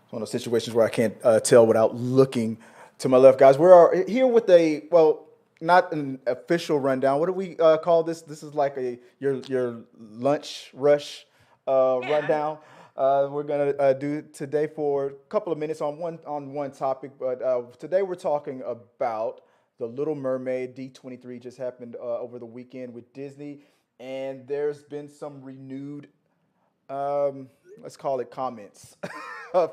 It's one of those situations where I can't tell without looking to my left, guys. We're here with a well, not an official rundown. What do we call this? This is like a your lunch rush Yeah. rundown. We're gonna do today for a couple of minutes on one topic, but today we're talking about the Little Mermaid. D23 just happened over the weekend with Disney, and there's been some renewed let's call it comments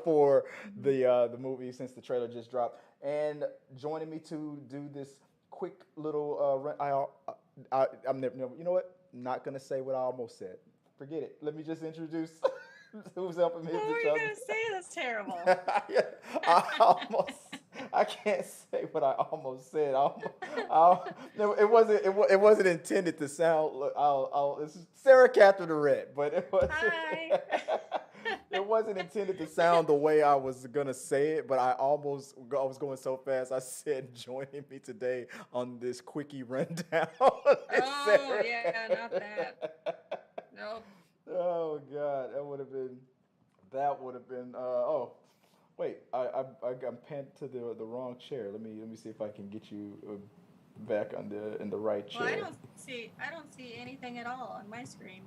for Mhm. the movie since the trailer just dropped. And joining me to do this quick little I'm never, you know what? Not gonna say what I almost said. Forget it. Let me just introduce who's helping me What with were each you other. gonna say? That's terrible. Yeah, I almost. I can't say what I almost said. No, it wasn't intended to sound. It's Sarah Catherine Durrett, but it wasn't. Hi. It wasn't intended to sound the way I was gonna say it. But I was going so fast. I said, joining me today on this quickie rundown. It's Oh Sarah. yeah, not that. Nope. Oh God, that would have been. Oh, wait, I'm pinned to the wrong chair. Let me see if I can get you back on the in the right Well, I chair. don't see. I don't see anything at all on my screen.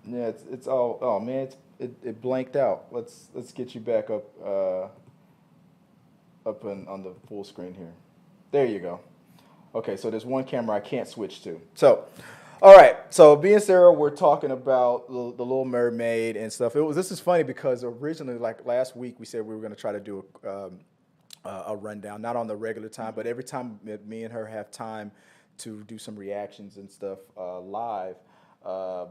Yeah, it's all. Oh man, it blanked out. Let's get you back up on the full screen here. There you go. Okay, so there's one camera I can't switch to. So, all right. So, me and Sarah, we're talking about the Little Mermaid and stuff. This is funny because originally, like last week, we said we were going to try to do a rundown, not on the regular time, but every time me and her have time to do some reactions and stuff live, um,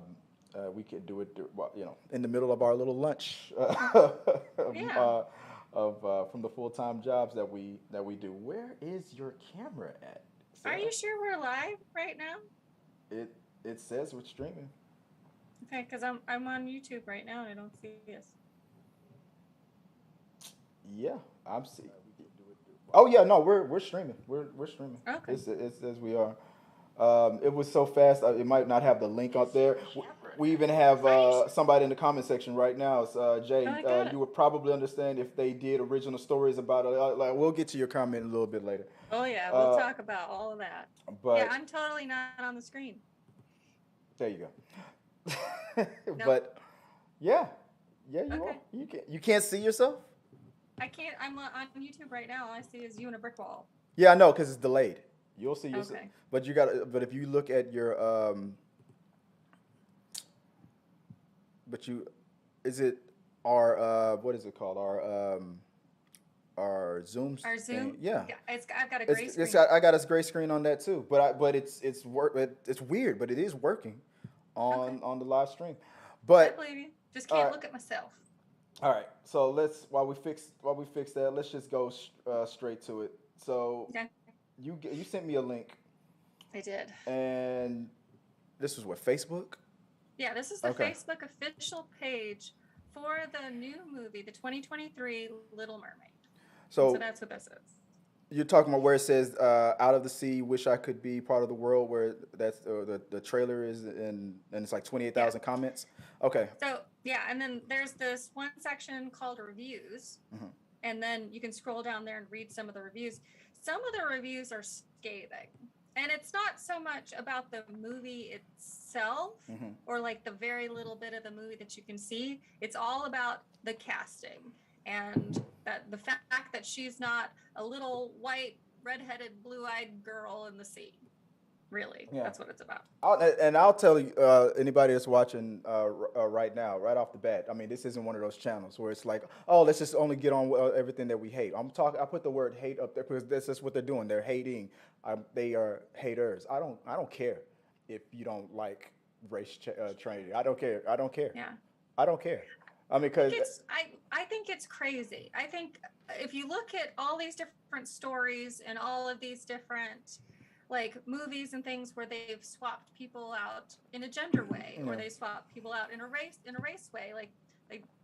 we could do it, well, in the middle of our little lunch Yeah. from the full time jobs that we do. Where is your camera at, Are Sarah? you sure we're live right now? It it says we're streaming. Okay, because I'm on YouTube right now and I don't see us. Yeah, I'm see. Oh yeah, no, we're streaming. We're streaming. Okay. It says we are. It was so fast. It might not have the link out there. We even have Are you? somebody in the comment section right now. It's, Oh, Jay, I got it. you would probably understand if they did original stories about it. Like we'll get to your comment a little bit later. Oh yeah, we'll Uh, talk about all of that. Yeah, but I'm totally not on the screen. there you go. Nope. But yeah, yeah, you are. Okay. You can't see yourself. I can't. I'm on YouTube right now. All I see is you and a brick wall. Yeah, I know because it's delayed. You'll see yourself, Okay. but you got. But if you look at your but you, is it our what is it called our Zoom Our thing? Zoom. Yeah, Yeah, I've got a gray it's screen. I got a gray screen on that too. But it's weird, but it is working Okay. on the live stream. I But believe you. Just all can't right, look at myself. all right. So let's while we fix that, let's just go straight to it. So Okay. you sent me a link, I did. and this was what, Facebook? Yeah, this is the Okay. Facebook official page for the new movie, the 2023 Little Mermaid. And so So that's what this is. you're talking about where it says "Out of the sea, wish I could be part of the world," where that's the trailer is, and it's like twenty eight Yeah. thousand comments. Okay. So, yeah, and then there's this one section called reviews. Hmm. And then you can scroll down there and read some of the reviews. Some of the reviews are scathing. And it's not so much about the movie itself Hmm. or like the very little bit of the movie that you can see. It's all about the casting and that the fact that she's not a little white, redheaded, blue-eyed girl in the sea. Really, Yeah. that's what it's about. I'll tell you, anybody that's watching right now, right off the bat. I mean, this isn't one of those channels where it's like, oh, let's just only get on everything that we hate. I'm talking. I put the word hate up there because that's just what they're doing. They're hating. They are haters. I don't care if you don't like training. I don't care. I don't care. Yeah. I don't care. I mean, because I think it's crazy. I think if you look at all these different stories and all of these different like movies and things where they've swapped people out in a gender way or yeah. they swap people out in a race way, like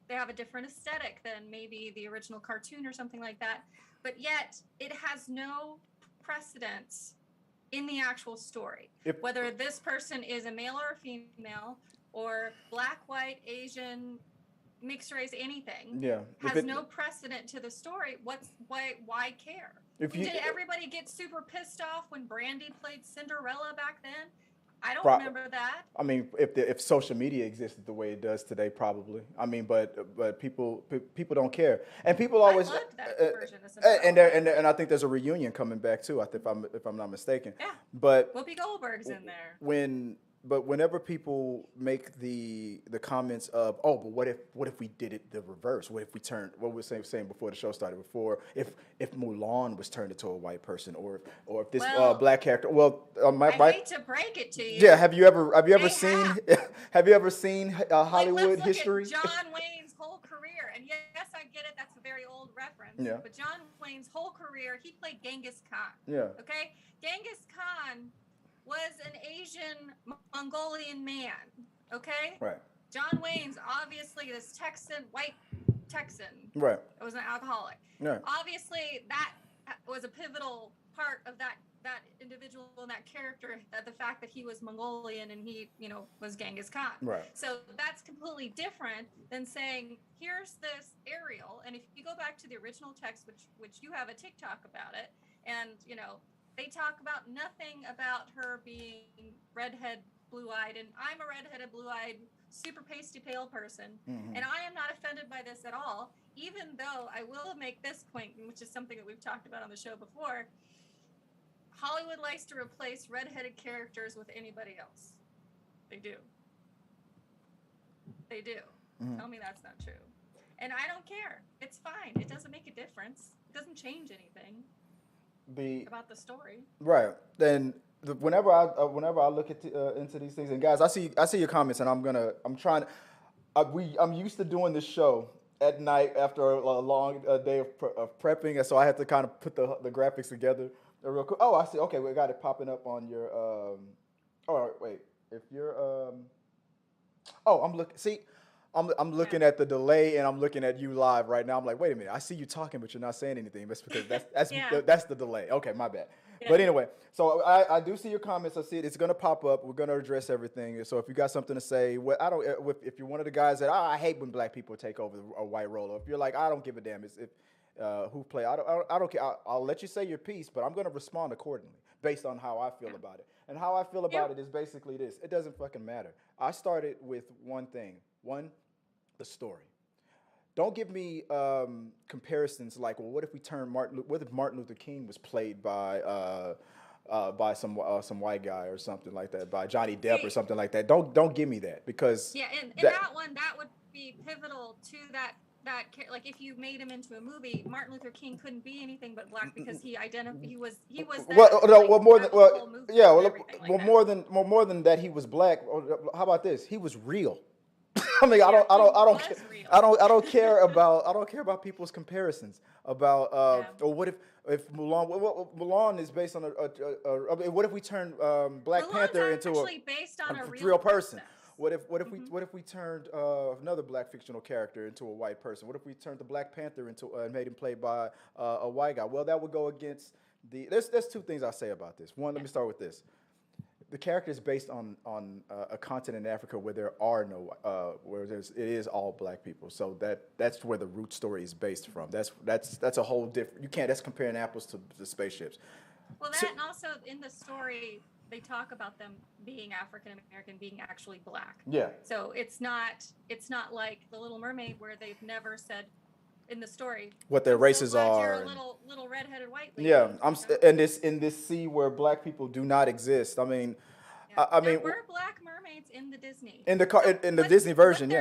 they have a different aesthetic than maybe the original cartoon or something like that, but yet it has no precedence in the actual story, If whether this person is a male or a female or black, white, Asian, mixed race anything, Yeah. has no precedent to the story. Why care? Did everybody get super pissed off when Brandy played Cinderella back then? I don't remember that. I mean, if social media existed the way it does today, probably. I mean, but people don't care, and people always. I loved that version of Cinderella. And I think there's a reunion coming back too. I think if I'm not mistaken. Yeah. But Whoopi Goldberg's in there. Whenever people make the comments of, oh, but what if we did it the reverse? What if we turned, what we were saying before the show started, if Mulan was turned into a white person, or if this black character, I hate to break it to you. Yeah, have you ever seen Hollywood history? At John Wayne's whole career, and yes, I get it. That's a very old reference. Yeah. But John Wayne's whole career, he played Genghis Khan. Yeah. Okay, Genghis Khan was an Asian Mongolian man, okay? Right. John Wayne's obviously this white Texan. Right. It was an alcoholic. Right. Obviously, that was a pivotal part of that individual and that character, the fact that he was Mongolian and he, was Genghis Khan. Right. So that's completely different than saying, here's this Ariel, and if you go back to the original text, which you have a TikTok about it, and, they talk about nothing about her being redhead, blue-eyed, and I'm a redheaded, blue-eyed, super pasty pale person, and I am not offended by this at all, even though I will make this point, which is something that we've talked about on the show before. Hollywood likes to replace redheaded characters with anybody else. They do. They do. Tell me that's not true. And I don't care. It's fine. It doesn't make a difference. It doesn't change anything. About the story, right? Then whenever I look at into these things, and guys, I see your comments, and I'm used to doing this show at night after a long day of prepping, and so I had to kind of put the graphics together real quick. Oh, I see. Okay, we got it popping up on your. Oh wait, if you're I'm looking. See. I'm looking at the delay, and I'm looking at you live right now. I'm like, wait a minute, I see you talking, but you're not saying anything. That's because that's the delay. Okay, my bad. Yeah. But anyway, so I do see your comments. I see it. It's gonna pop up. We're gonna address everything. So if you got something to say, if you're one of the guys that I hate when black people take over a white role, or if you're like, I don't give a damn, who play. I don't care. I'll let you say your piece, but I'm gonna respond accordingly based on how I feel about it. And how I feel about it is basically this: it doesn't fucking matter. I started with one thing. The story. Don't give me comparisons like, well, what if we turn what if Martin Luther King was played by some white guy or something like that, by Johnny Depp or something like that? Don't give me that, because in that one, that would be pivotal to that like if you made him into a movie, Martin Luther King couldn't be anything but black because he was more than that, he was black. How about this? He was real. I mean, I don't care about people's comparisons about or what if Mulan is based on what if we turn Black Panther into a real person? What if we turned another black fictional character into a white person? What if we turned the Black Panther into and made him played by a white guy? Well, that would go against there's two things I'll say about this. One, let me start with this. The character is based on a continent in Africa where there are no it is all black people. So that's where the root story is based from. That's a whole different. That's comparing apples to the spaceships. Well, that and also in the story they talk about them being African American, being actually black. Yeah. So it's not like The Little Mermaid where they've never said in the story what their races are. You're a little redheaded white lady. Yeah, in this sea where black people do not exist. I mean, I mean, there were black mermaids in the Disney. In the Disney version,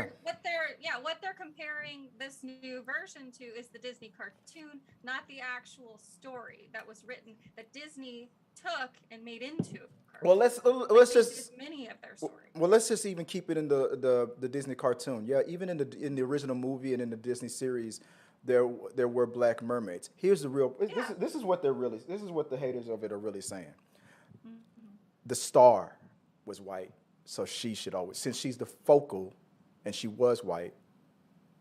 what they're comparing this new version to is the Disney cartoon, not the actual story that was written that Disney took and made into a cartoon. Well, let's just many of their stories. Well, let's just even keep it in the Disney cartoon. Yeah, even in the original movie and in the Disney series, there were black mermaids. Here's the real. This is what the haters of it are really saying. Mm-hmm. The star was white, so she should always, since she's the focal, and she was white,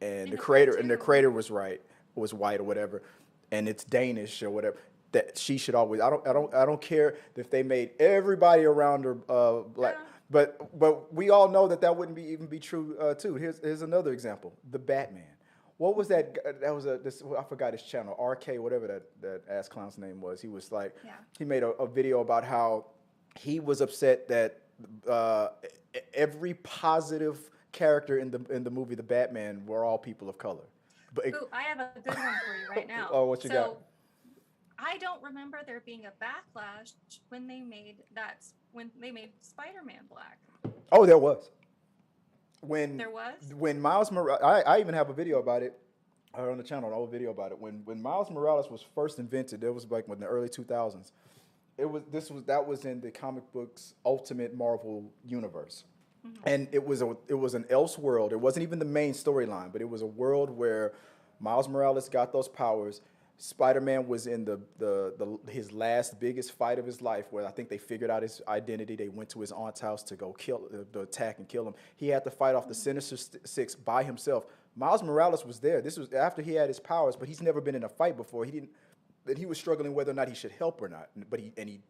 and the creator was white or whatever, and it's Danish or whatever. That she should always. I don't care if they made everybody around her black. But we all know that wouldn't be even be true too. Here's another example: the Batman. What was that? That was I forgot his channel, RK, whatever that ass clown's name was. He was like, Yeah. he made a video about how he was upset that uh, every positive character in the movie The Batman were all people of color. But Ooh, I have a good one for you right now. oh, what you got? So I don't remember there being a backlash when they made Spider-Man black. Oh, there was. When There was? when Miles Morales, I even have a video about it on the channel, an old video about it. When Miles Morales was first invented, it was like in the early 2000s. That was in the comic books Ultimate Marvel universe. And it was an else world. It wasn't even the main storyline, but it was a world where Miles Morales got those powers. Spider-Man was in his last biggest fight of his life, where I think they figured out his identity. They went to his aunt's house to go to attack and kill him. He had to fight off the Sinister Six by himself. Miles Morales was there. This was after he had his powers, but he's never been in a fight before. He was struggling whether or not he should help or not, but he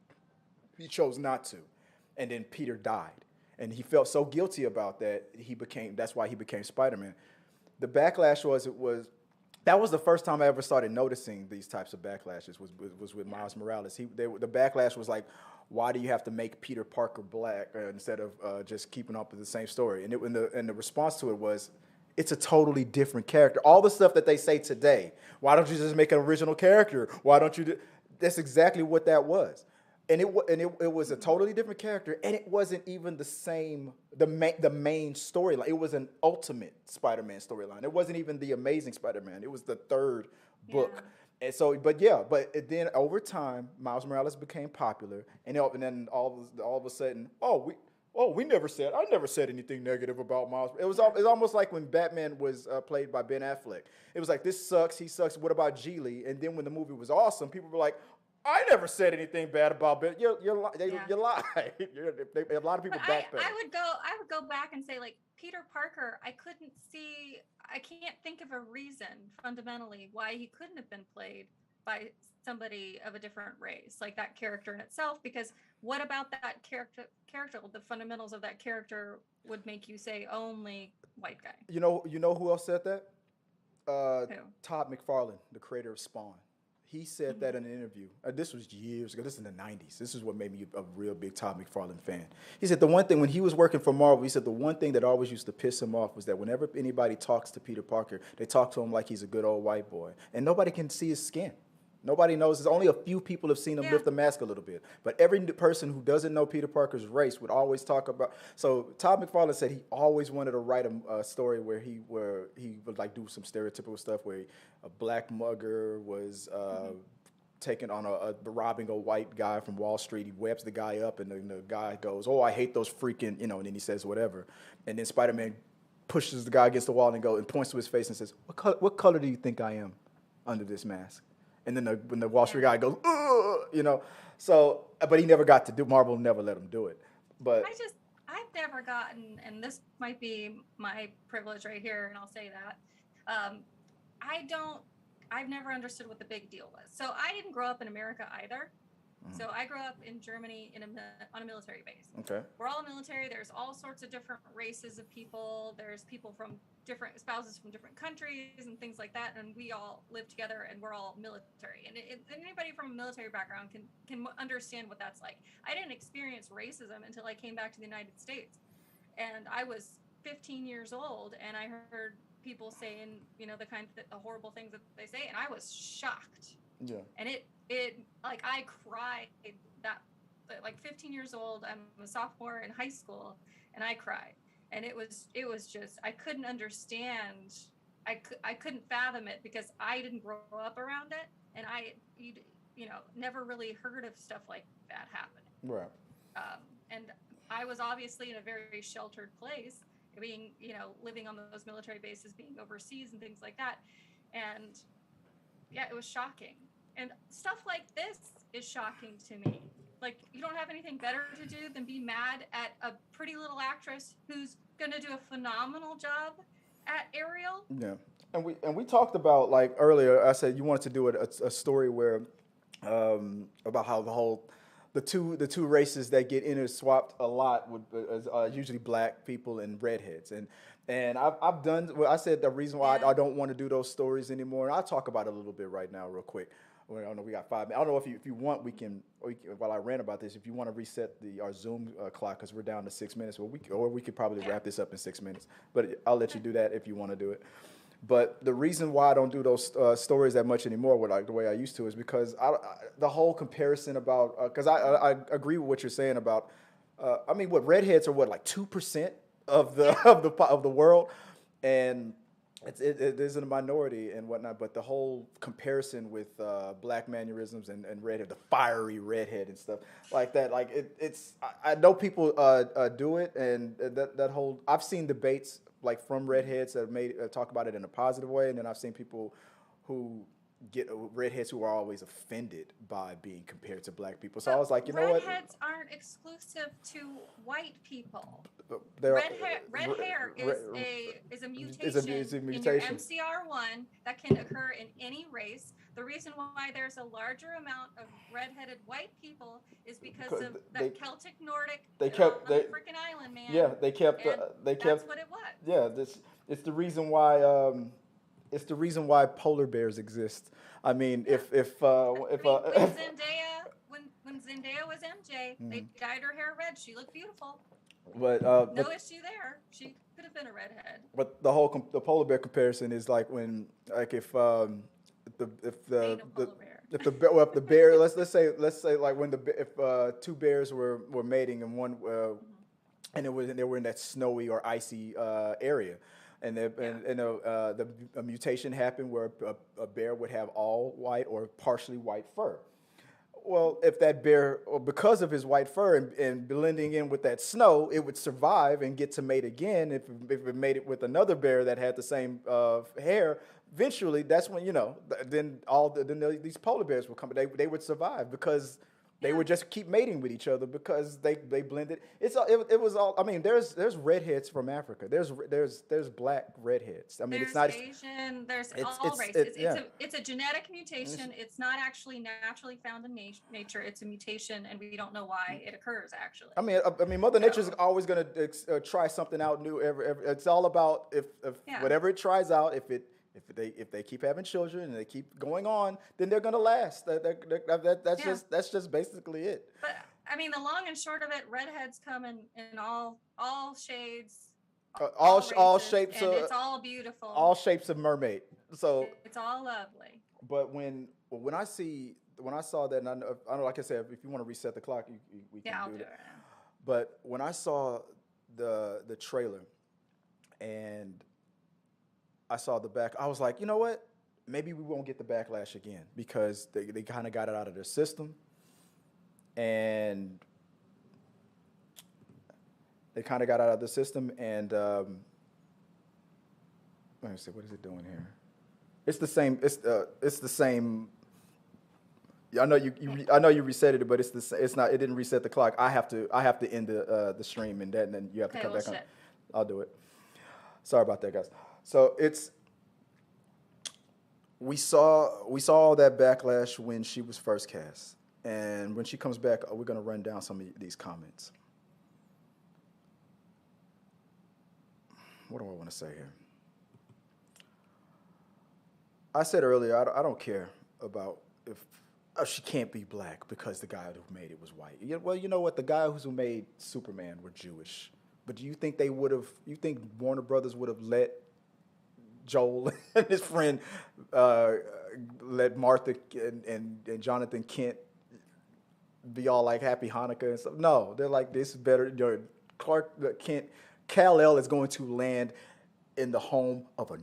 chose not to. And then Peter died. And he felt so guilty about that, that's why he became Spider-Man. The backlash that was the first time I ever started noticing these types of backlashes was with Miles Morales. The backlash was like, why do you have to make Peter Parker black instead of just keeping up with the same story? And the response to it was, it's a totally different character. All the stuff that they say today, why don't you just make an original character? Why don't you that's exactly what that was. And it was a totally different character, and it wasn't even the same the main storyline. It was an Ultimate Spider-Man storyline. It wasn't even the Amazing Spider-Man. It was the third book. And so, but then over time, Miles Morales became popular, and then all of a sudden, I never said anything negative about Miles. It's almost like when Batman was played by Ben Affleck. It was like, this sucks, he sucks. What about Geely? And then when the movie was awesome, people were like, I never said anything bad about Ben. You lie. A lot of people backpedal. I would go back and say, like, Peter Parker, I can't think of a reason fundamentally why he couldn't have been played by somebody of a different race, like that character in itself. Because what about that character, the fundamentals of that character would make you say only white guy? You know who else said that? Who? Todd McFarlane, the creator of Spawn. He said that in an interview. This was years ago. This is in the 90s. This is what made me a real big Todd McFarlane fan. He said the one thing, when he was working for Marvel, he said the one thing that always used to piss him off was that whenever anybody talks to Peter Parker, they talk to him like he's a good old white boy. And nobody can see his skin. Nobody knows. There's only a few people have seen him lift the mask a little bit. But every person who doesn't know Peter Parker's race would always talk about. So Todd McFarlane said he always wanted to write a story where he would like do some stereotypical stuff where a black mugger was taking on robbing a white guy from Wall Street. He webs the guy up, and the guy goes, "Oh, I hate those freaking," and then he says whatever, and then Spider-Man pushes the guy against the wall and points to his face and says, "What color do you think I am under this mask?" And then when the Wall Street guy goes, "Ugh," so, but he never got to do. Marvel never let him do it. But I've never gotten, and this might be my privilege right here, and I'll say that, I've never understood what the big deal was. So I didn't grow up in America either. So I grew up in Germany on a military base. Okay. We're all military. There's all sorts of different races of people. There's people from different spouses from different countries and things like that. And we all live together, and we're all military. And anybody from a military background can understand what that's like. I didn't experience racism until I came back to the United States. And I was 15 years old, and I heard people saying, the horrible things that they say, and I was shocked. Yeah. And it like, I cried that, like, 15 years old, I'm a sophomore in high school, and I cried. And it was just, I couldn't understand. I couldn't fathom it because I didn't grow up around it, and I never really heard of stuff like that happening. Right. And I was obviously in a very sheltered place, being, living on those military bases, being overseas and things like that. And yeah, it was shocking. And stuff like this is shocking to me. Like, you don't have anything better to do than be mad at a pretty little actress who's going to do a phenomenal job at Ariel. Yeah. And we talked about, like, earlier, I said you wanted to do a story where about how the whole the two races that get interswapped a lot would usually black people and redheads. And I've done. Well, I said the reason why Yeah. I don't want to do those stories anymore. And I'll talk about it a little bit right now, real quick. Well, I don't know. We got 5 minutes. I don't know if you want, while I rant about this, if you want to reset our Zoom clock because we're down to 6 minutes, or we could probably Yeah. wrap this up in 6 minutes. But I'll let you do that if you want to do it. But the reason why I don't do those stories that much anymore, the way I used to, is because the whole comparison about because I agree with what you're saying about. I mean, what redheads are, what, like 2% of the Yeah. of the world, and it is a minority and whatnot. But the whole comparison with black mannerisms and redhead, the fiery redhead and stuff like that, like it's I know people do it, and that whole I've seen debates like from redheads that have made talk about it in a positive way, and then I've seen people who get redheads who are always offended by being compared to black people. So I But was like, you know what? redheads aren't exclusive to white people. There, Red hair is a is mutation a in your mutation. MCR1 that can occur in any race. The reason why there's a larger amount of redheaded white people is because of that Celtic Nordic They on kept the freaking island, man. yeah And they that's kept what it was. yeah this it's the reason why it's the reason why polar bears exist. I mean, Yeah. if I mean, when Zendaya was MJ, they dyed her hair red. She looked beautiful. but No issue there. She could have been a redhead. but the polar bear comparison is like when, like, Ain't no polar bear. if the bear let's say like when if two bears were mating, and one and they were in that snowy or icy area, and a mutation happened where a bear would have all white or partially white fur. Well, if that bear, or because of his white fur and blending in with that snow, it would survive and get to mate again. If it made it with another bear that had the same hair, eventually that's when, these polar bears would come. They would survive because they would just keep mating with each other because they blended. It was all. I mean, there's redheads from Africa. There's black redheads. I mean, There's it's not Asian. There's all races. It's a genetic mutation. It's not actually naturally found in nature. It's a mutation, and we don't know why it occurs. Actually, I mean, Mother Nature's always going to try something out new. It's all about if whatever it tries out. If they keep having children and they keep going on, then they're going to last. That's just basically it. But I mean, the long and short of it, redheads come in all shades, all races, shapes, and it's all beautiful. All shapes of mermaid. So it's all lovely. But when I saw that, and I know, like I said, if you want to reset the clock, we can do that. Right now. But when I saw the trailer and I saw the back, I was like, you know what? Maybe we won't get the backlash again because they kind of got it out of their system, and let me see, what is it doing here? It's the same. It's the same. I know you reset it, but it's not. It didn't reset the clock. I have to end the stream, and then you have to come back on. I'll do it. Sorry about that, guys. So we saw all that backlash when she was first cast, and when she comes back, we're gonna run down some of these comments. What do I want to say here? I said earlier, I don't care about if she can't be black because the guy who made it was white. Well, you know what? The guys who made Superman were Jewish. But do you think you think Warner Brothers would have let Joel and his friend let Martha and Jonathan Kent be all like Happy Hanukkah and stuff? No, they're like, this is better. Kal-El is going to land in the home of a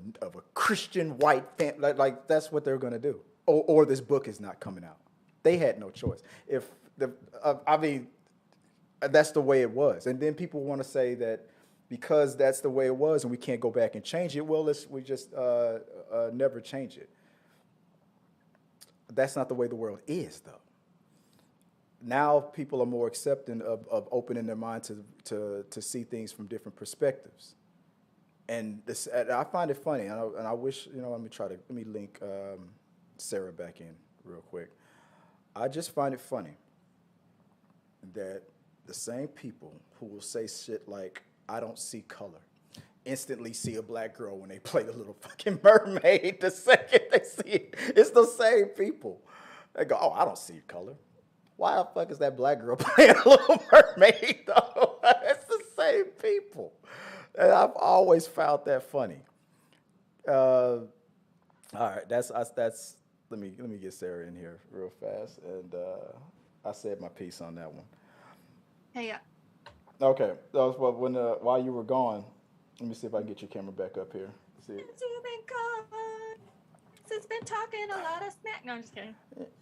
Christian white family. Like that's what they're going to do. Or this book is not coming out. They had no choice. That's the way it was. And then people want to say that because that's the way it was and we can't go back and change it, well, we just never change it. That's not the way the world is, though. Now people are more accepting of opening their mind to see things from different perspectives. And I find it funny, and I wish, let me link Sarah back in real quick. I just find it funny that the same people who will say shit like, I don't see color, instantly see a black girl when they play the little fucking mermaid the second they see it. It's the same people. They go, oh, I don't see color. Why the fuck is that black girl playing a little mermaid though? It's the same people. And I've always found that funny. All right, that's let me get Sarah in here real fast, and I said my piece on that one. Hey, yeah. Okay, that was what when while you were gone. Let me see if I can get your camera back up here. See it. Since you've been gone, since been talking a lot of smack. No, I'm just kidding.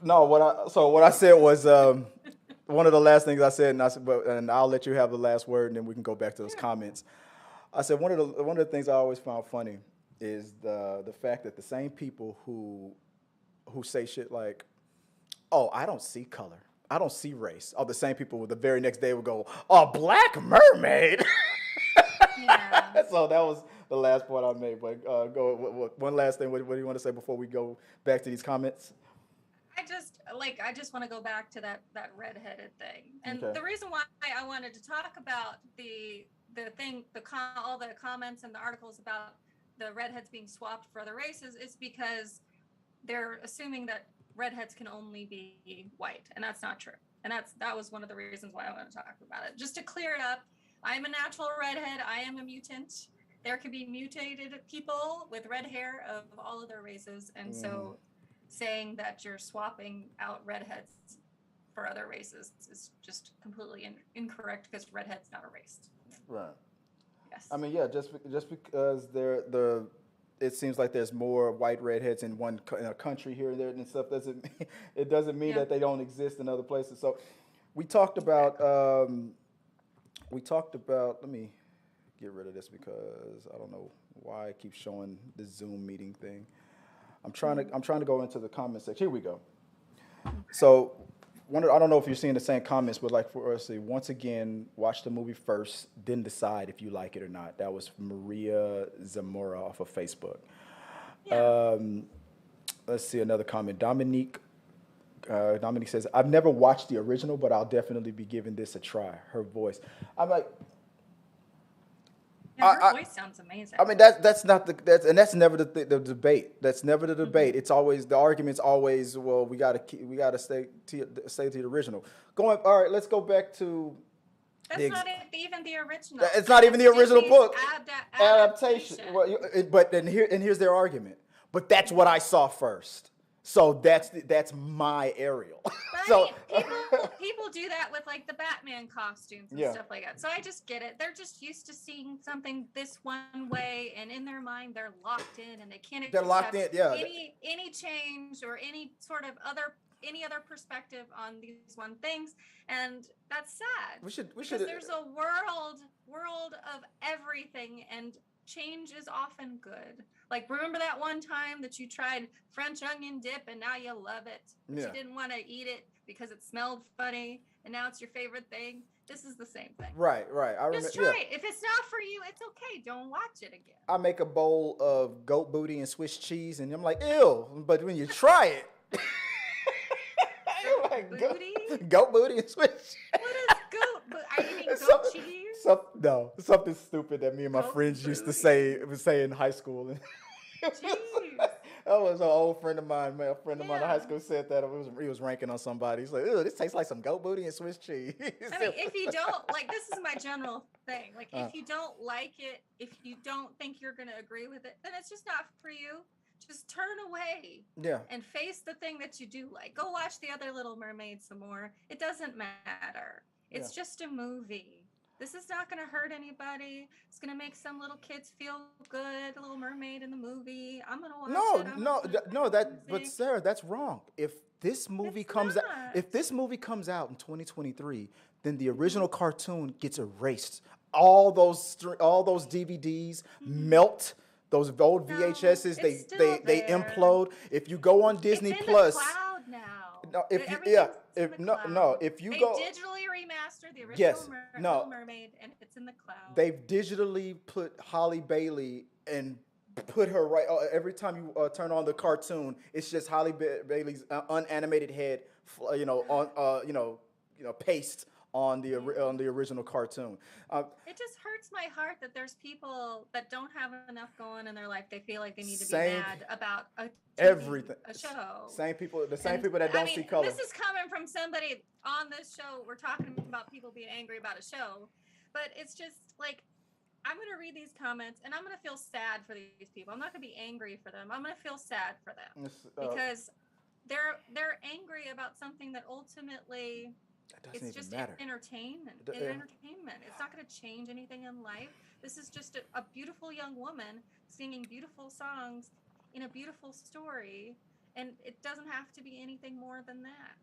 No, what I said was one of the last things I said, and I'll let you have the last word, and then we can go back to those comments. I said one of the things I always found funny is the fact that the same people who say shit like, "Oh, I don't see color, I don't see race," are the same people who the very next day would go, "Oh, Black Mermaid." Yeah. So that was the last point I made. But one last thing. What do you want to say before we go back to these comments? I just want to go back to that redheaded thing. And Okay. the reason why I wanted to talk about all the comments and the articles about the redheads being swapped for other races is because they're assuming that redheads can only be white, and that's not true. And that was one of the reasons why I wanted to talk about it. Just to clear it up, I'm a natural redhead. I am a mutant. There can be mutated people with red hair of all other races, and so saying that you're swapping out redheads for other races is just completely incorrect because redhead's not a race. Right. Yes. I mean, yeah, just because it seems like there's more white redheads in in a country here and there and stuff it doesn't mean that they don't exist in other places. So we talked about let me get rid of this because I don't know why I keep showing the Zoom meeting thing. I'm trying to go into the comment section. Here we go. So I don't know if you're seeing the same comments, but like for us, once again, watch the movie first, then decide if you like it or not. That was Maria Zamora off of Facebook. Yeah. Let's see another comment. Dominique says, I've never watched the original, but I'll definitely be giving this a try. Her voice. I'm like, her voice sounds amazing. I mean, that's never the debate. That's never the debate. It's always the argument's always, well, we gotta stay to the original. All right, let's go back to. That's not even the original. It's not even the original book. Adaptation. Well, but here's their argument. But that's what I saw first. So that's my Ariel. Right? So people do that with like the Batman costumes and stuff like that. So I just get it. They're just used to seeing something this one way, and in their mind they're locked in, and they can't accept any change or any sort of any other perspective on these one things, and that's sad. We should because there's a world of everything, and change is often good. Like, remember that one time that you tried French onion dip and now you love it, but you didn't want to eat it because it smelled funny, and now it's your favorite thing? This is the same thing. Right. Just try it. If it's not for you, it's okay. Don't watch it again. I make a bowl of goat booty and Swiss cheese, and I'm like, ew. But when you try it, goat booty and Swiss cheese. What is goat? Are you eating goat cheese? Something stupid that me and my friends used to say in high school. That was an old friend of mine. A friend of mine in high school said that he was ranking on somebody. He's like, "Ew, this tastes like some goat booty and Swiss cheese." I mean, if you don't like, this is my general thing. Like, if you don't like it, if you don't think you're going to agree with it, then it's just not for you. Just turn away. Yeah. And face the thing that you do like. Go watch The Other Little Mermaid some more. It doesn't matter. It's just a movie. This is not going to hurt anybody. It's going to make some little kids feel good. A Little Mermaid in the movie. I'm going to watch it. No. But Sarah, that's wrong. If this movie comes out in 2023, then the original cartoon gets erased. All those DVDs melt. Those old VHSs, they implode. If you go on Disney Plus, in the cloud now. No, if you they go digitally remaster the original Little Mermaid, and it's in the cloud. They've digitally put Holly Bailey and put her right. Every time you turn on the cartoon, it's just Holly Bailey's unanimated head, paste Yeah. on the original cartoon. Uh, It just hurts my heart that there's people that don't have enough going in their life. They feel like they need to be same mad about a TV, everything. a show. Same people, the same And people that I don't mean, see this color. is coming from somebody on this show. We're talking about people being angry about a show, but it's just like I'm going to read these comments and I'm going to feel sad for these people. I'm not going to be angry for them. I'm going to feel sad for them It's, because they're angry about something that ultimately it doesn't it's even just matter. entertainment. It's not going to change anything in life. This is just a beautiful young woman singing beautiful songs in a beautiful story, and it doesn't have to be anything more than that.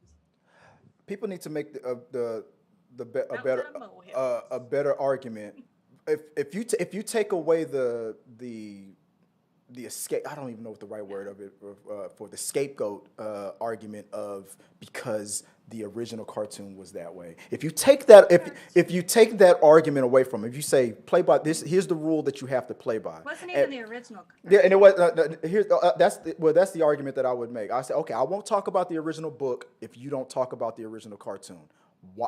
People need to make Not without a a molehill. better argument. If you take away the escape, I don't even know what the right word of it for the scapegoat argument of because the original cartoon was that way. If you take that if you take that argument away from it, if you say play by this, here's the rule that you have to play by. Wasn't And, even the original yeah, and it cartoon. was here's that's the argument that I would make. I say, okay, I won't talk about the original book if you don't talk about the original cartoon.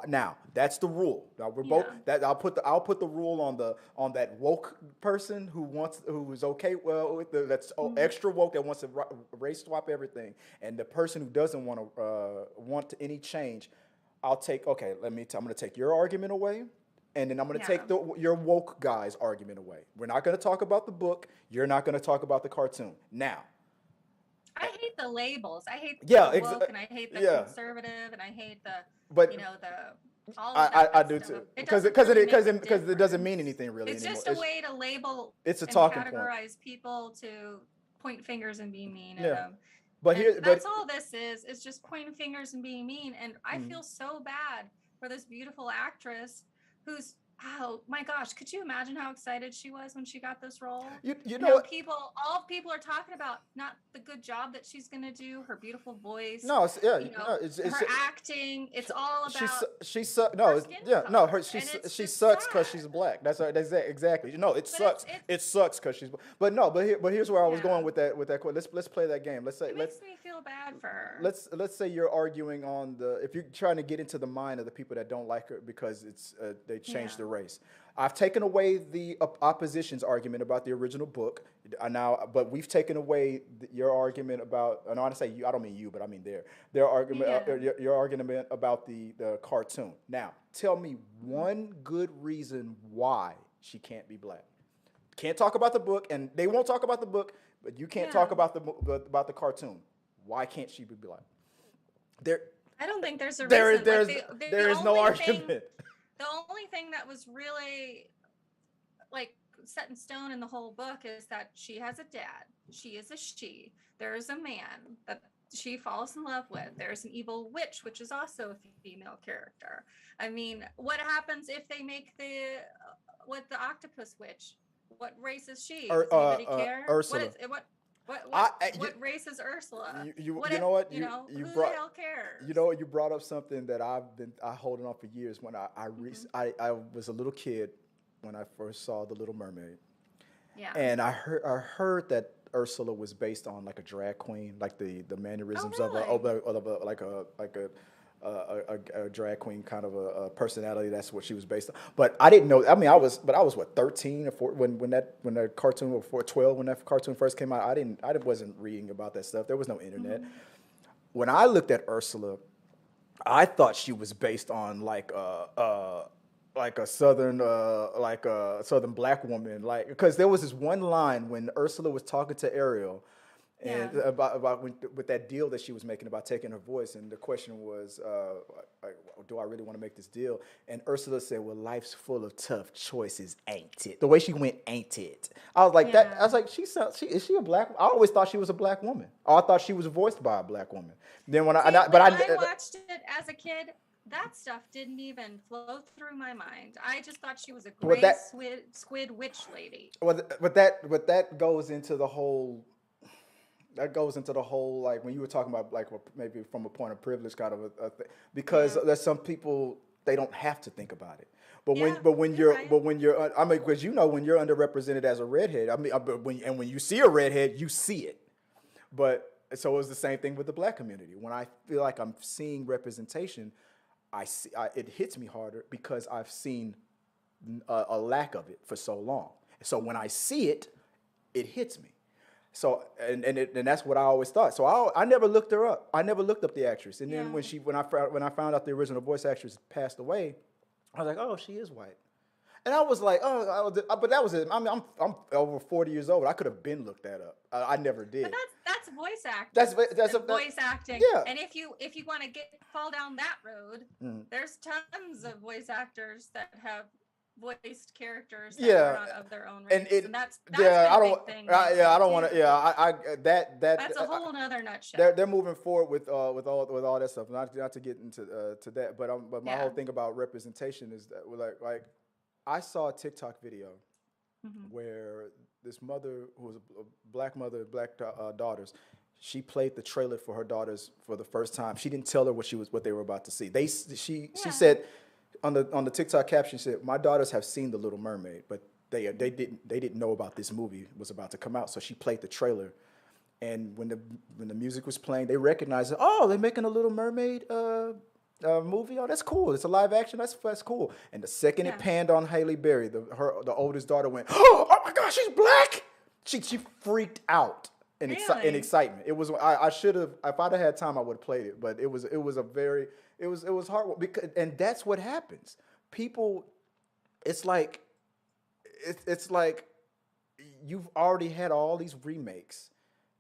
Now that's the rule. Now we're both Yeah. that I'll put the rule on that woke person who is okay well with that's Mhm. extra woke that wants to race swap everything, and the person who doesn't want any change. I'll take okay. I'm going to take your argument away, and then I'm going to Yeah. take your woke guy's argument away. We're not going to talk about the book. You're not going to talk about the cartoon. Now, I hate the labels. I hate yeah, the woke and I hate the yeah, conservative and I hate the, but the all of that I good do stuff. too It because doesn't really make a it doesn't mean difference. anything really It's anymore. just a way to label It's a and talking point. categorize people to point fingers and be mean at Yeah, them. but And here, but that's all this is just pointing fingers and being mean. And I mm, feel so bad for this beautiful actress who's, oh my gosh, could you imagine how excited she was when she got this role? you You know know, what? all people are talking about not the good job that she's going to do, her beautiful voice, No, yeah, you no, know, it's her acting. It's all about she sucks. No, her skin yeah, no, color. And it's she just sucks because she's sad. black. That's exactly. You know, it But sucks. It sucks because she's. But no, but here's where I was going yeah, with that. Let's play that game. it makes me feel bad for her. Let's say you're arguing on the if you're trying to get into the mind of the people that don't like her because it's they changed Yeah. the race. I've taken away the opposition's argument about the original book. Now, but we've taken away your argument about. And I want to say you. I don't mean you, but I mean their argument. Yeah. Your argument about the cartoon. Now, tell me Mhm. one good reason why she can't be black. Can't talk about the book, and they won't talk about the book, but you can't talk Yeah. about the cartoon. Why can't she be black? There, I don't think there's a there is reason. Like there the is no only thing argument. the only thing that was really like set in stone in the whole book is that she has a dad. She is a she. There is a man that she falls in love with. There's an evil witch, which is also a female character. I mean, what happens if they make the what the octopus witch? What race is she? Does anybody care? What Ursula. is what what I, what I what race is Ursula? you What you if know what you know you who the brought hell cares? you know you brought up something that I holding on for years when Hmm. I was a little kid when I first saw the Little Mermaid. Yeah. And I heard that Ursula was based on like a drag queen, like the Oh, mannerisms really? of a a drag queen kind of a personality. That's what she was based on. But I didn't know. I mean, I was what 13 or 14 when that cartoon or 12 when that cartoon first came out. I wasn't reading about that stuff. There was no internet. Hmm. When I looked at Ursula, I thought she was based on like a southern black woman, like because there was this one line when Ursula was talking to Ariel, Yeah. and with that deal that she was making about taking her voice, and the question was, like, do I really want to make this deal? And Ursula said, "Well, life's full of tough choices, ain't it?" The way she went, "Ain't it?" I was like that. I Yeah. was like, is she a black? I always thought she was a black woman. I thought she was voiced by a black woman. Then when I, and See, I but when I I watched it as a kid, that stuff didn't even flow through my mind. I just thought she was a with gray that squid witch lady. but that goes into the whole like when you were talking about like maybe from a point of privilege kind of a thing, because Yeah. there's some people they don't have to think about it. Yeah, you're right. But when you're I mean because you know when you're underrepresented as a redhead, I mean but when you see a redhead, you see it. But so it was the same thing with the black community. When I feel like I'm seeing representation, it hits me harder because I've seen a lack of it for so long. So when I see it, it hits me. So and that's what I always thought. So I never looked her up. I never looked up the actress. And then Yeah. when I found out the original voice actress passed away, I was like, oh, she is white. And I was like, but that was it. I mean, I'm over 40 years old. I could have been looked that up. I never But did. that's voice acting. That's Voice acting. yeah. And if you want to fall down that road, there's tons of voice actors that have voiced characters that are not of their own race, and that's yeah. I been a don't. big thing Yeah, I don't want to. too. Yeah, I that That's a whole nother nutshell. they're moving forward with all that stuff. Not to get into to that, but my whole thing about representation is that like I saw a TikTok video where this mother who was a black mother, black daughters, she played the trailer for her daughters for the first time. She didn't tell her what they were about to see. She said on the TikTok caption, she said, "My daughters have seen The Little Mermaid, but they didn't know about this movie was about to come out." So she played the trailer, and when the music was playing, they recognized it. Oh, they're making a Little Mermaid movie. Oh, that's cool. It's a live action. That's cool. And the second it panned on Halle Berry, the oldest daughter went, "Oh my gosh, she's black!" She freaked out in excitement. It was I should have, if I'd have had time, I would have played it. But it was hard because, and that's what happens. People, it's like you've already had all these remakes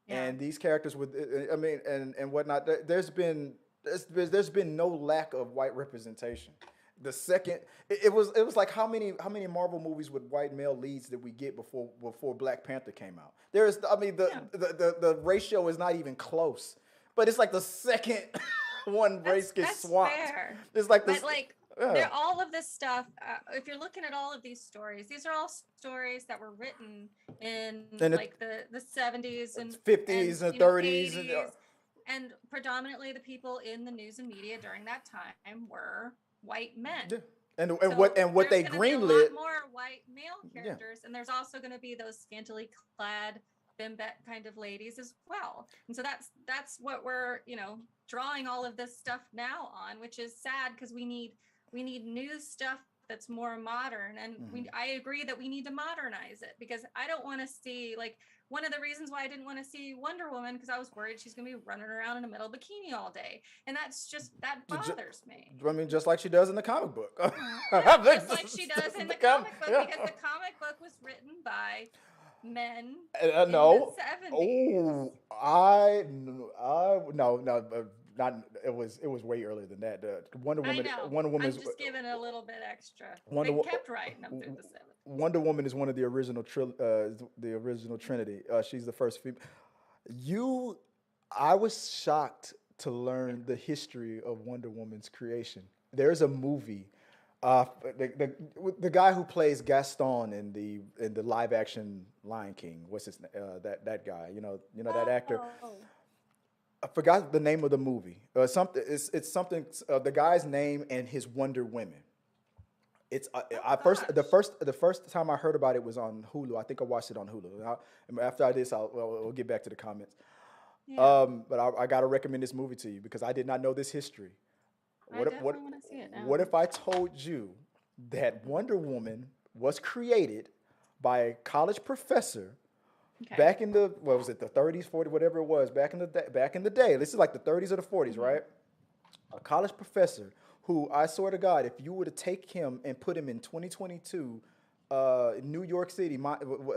and these characters with, I mean, and whatnot. There's been no lack of white representation. The second it was like how many Marvel movies with white male leads did we get before Black Panther came out? The ratio is not even close. But it's like the second one race gets swapped. Fair. It's like this. All of this stuff. If you're looking at all of these stories, these are all stories that were written in like the 70s and 50s and 30s 80s, and predominantly the people in the news and media during that time were white men. Yeah. And what they greenlit, a lot more white male characters, and there's also going to be those scantily clad bimbette kind of ladies as well. And so that's what we're drawing all of this stuff now on, which is sad because we need new stuff that's more modern, and I agree that we need to modernize it, because I don't want to see, like, one of the reasons why I didn't want to see Wonder Woman, because I was worried she's going to be running around in a metal bikini all day, and that bothers me. I mean, just like she does in the comic book. Just like she does in the comic book, because the comic book was written by men in the 70s. No. Not it was way earlier than that. Wonder Woman. I know. Wonder Woman. I'm just giving a little bit extra. They kept writing them through the 70s. Wonder Woman is one of the original Trinity. She's the first female. I was shocked to learn the history of Wonder Woman's creation. There's a movie. The guy who plays Gaston in the live action Lion King. What's his name? That guy. You know that actor. I forgot the name of the movie. Something. It's something. The guy's name and his Wonder Women. It's the first time I heard about it was on Hulu. I think I watched it on Hulu. After this, we'll get back to the comments. Yeah. But I got to recommend this movie to you because I did not know this history. I definitely want to see it now. What if I told you that Wonder Woman was created by a college professor? Okay. Back in the, what was it, the 30s, 40s, whatever it was, back in the day. This is like the 30s or the 40s, right? A college professor who, I swear to God, if you were to take him and put him in 2022 New York City,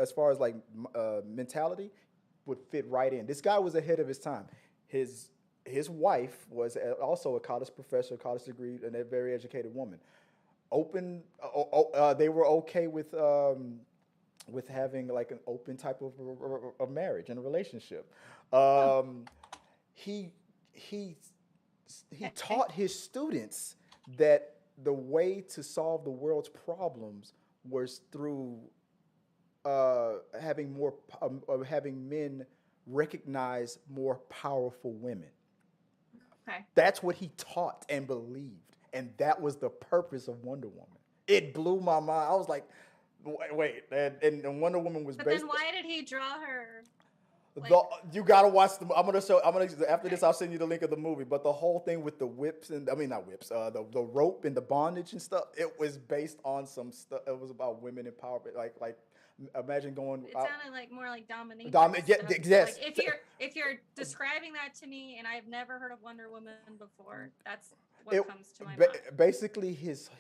as far as like mentality, would fit right in. This guy was ahead of his time. His wife was also a college professor, college degree, and a very educated woman. They were okay with having like an open type of marriage and a relationship. He taught his students that the way to solve the world's problems was through having men recognize more powerful women. Okay. That's what he taught and believed, and that was the purpose of Wonder Woman. It blew my mind. I was like, wait, and Wonder Woman was based. But then why did he draw her? Like, You gotta watch the. I'm gonna show. I'm gonna after this. I'll send you the link of the movie. But the whole thing with the whips and I mean not whips. The rope and the bondage and stuff. It was based on some stuff. It was about women empowerment. Like imagine going it out. sounded like more like dominatrix Yeah, stuff. Like yes. if you're describing that to me, and I've never heard of Wonder Woman before, that's what It comes to my mind. basically his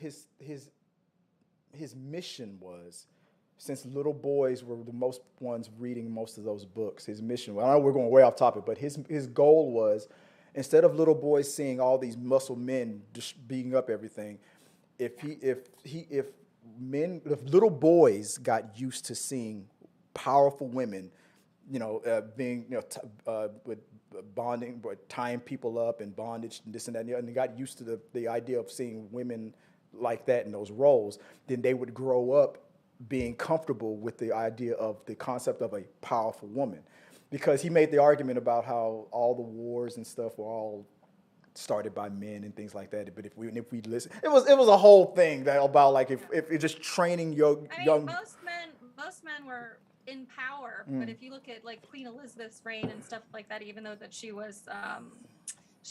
mission was, since little boys were the most ones reading most of those books, his mission, I know we're going way off topic, but his goal was, instead of little boys seeing all these muscle men just beating up everything, if little boys got used to seeing powerful women, being with bonding, but tying people up and bondage and this and that, and they got used to the idea of seeing women like that in those roles, then they would grow up being comfortable with the idea of the concept of a powerful woman. Because he made the argument about how all the wars and stuff were all started by men and things like that. But if we listen, it was a whole thing that about like if you're just training young. Most men were in power, but if you look at like Queen Elizabeth's reign and stuff like that, even though that she was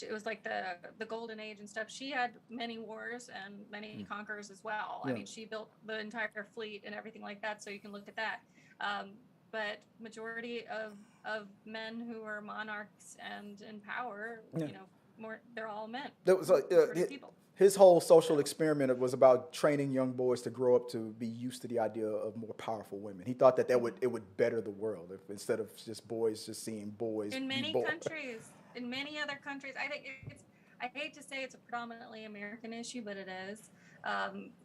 it was like the golden age and stuff, she had many wars and many conquerors as well. I mean, she built the entire fleet and everything like that, so you can look at that. But majority of men who are monarchs and in power, they're all men. That was People. His whole social experiment was about training young boys to grow up to be used to the idea of more powerful women. He thought that it would better the world instead of just boys just seeing boys. In many countries, in many other countries, I think I hate to say it's a predominantly American issue, but it is.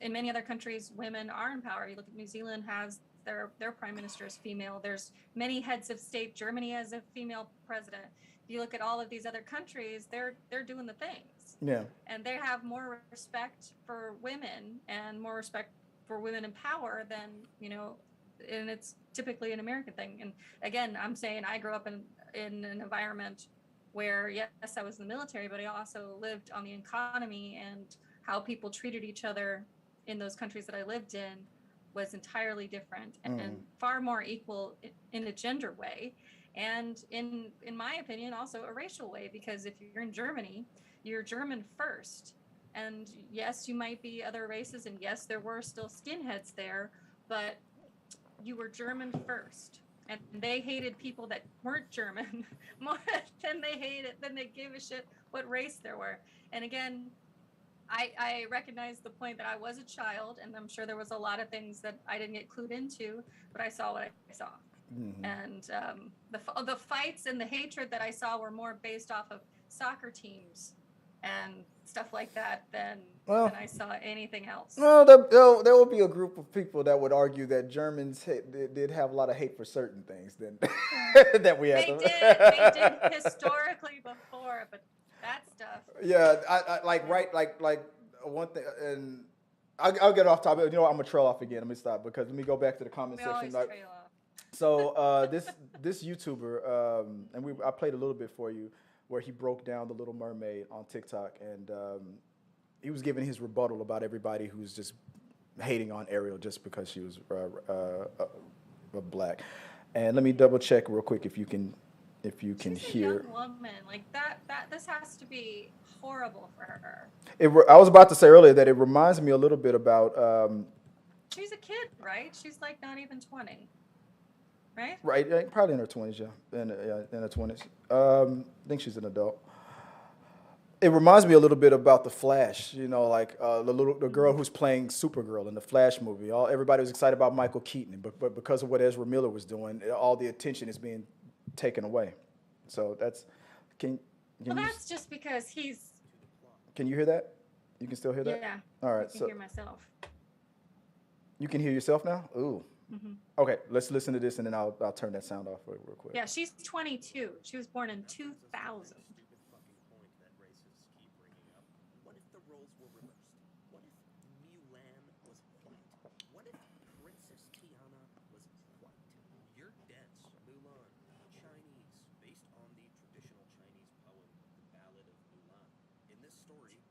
In many other countries, women are in power. You look at New Zealand has their prime minister is female. There's many heads of state. Germany has a female president. If you look at all of these other countries, they're doing the things. Yeah. And they have more respect for women and more respect for women in power than, and it's typically an American thing. And again, I'm saying I grew up in an environment where, yes, I was in the military, but I also lived on the economy, and how people treated each other in those countries that I lived in was entirely different and far more equal in a gender way. And in my opinion, also a racial way, because if you're in Germany, you're German first. And yes, you might be other races, and yes, there were still skinheads there, but you were German first. And they hated people that weren't German more than they gave a shit what race there were. And again, I recognize the point that I was a child, and I'm sure there was a lot of things that I didn't get clued into, but I saw what I saw. Mm-hmm. And the fights and the hatred that I saw were more based off of soccer teams and stuff like that than I saw anything else. Well, there will be a group of people that would argue that Germans did have a lot of hate for certain things than that we had. They did historically before, but that stuff. Yeah, I like one thing, and I'll get off topic. I'm gonna trail off again. Let me stop because let me go back to the comment section. Trail off. So this YouTuber, and I played a little bit for you, where he broke down the Little Mermaid on TikTok, and he was giving his rebuttal about everybody who's just hating on Ariel just because she was black. And let me double check real quick if you can She's hear. A young woman like that. This has to be horrible for her. I was about to say earlier that it reminds me a little bit about. She's a kid, right? She's like not even 20. Right? Right, probably in her 20s, yeah. In her 20s. I think she's an adult. It reminds me a little bit about The Flash, like the girl who's playing Supergirl in the Flash movie. Everybody was excited about Michael Keaton, but because of what Ezra Miller was doing, all the attention is being taken away. So that's that's just because he's. Can you hear that? You can still hear that? Yeah. All right. I can hear myself. You can hear yourself now? Ooh. Mm-hmm. Okay, let's listen to this, and then I'll turn that sound off real quick. Yeah, she's 22. She was born in 2000.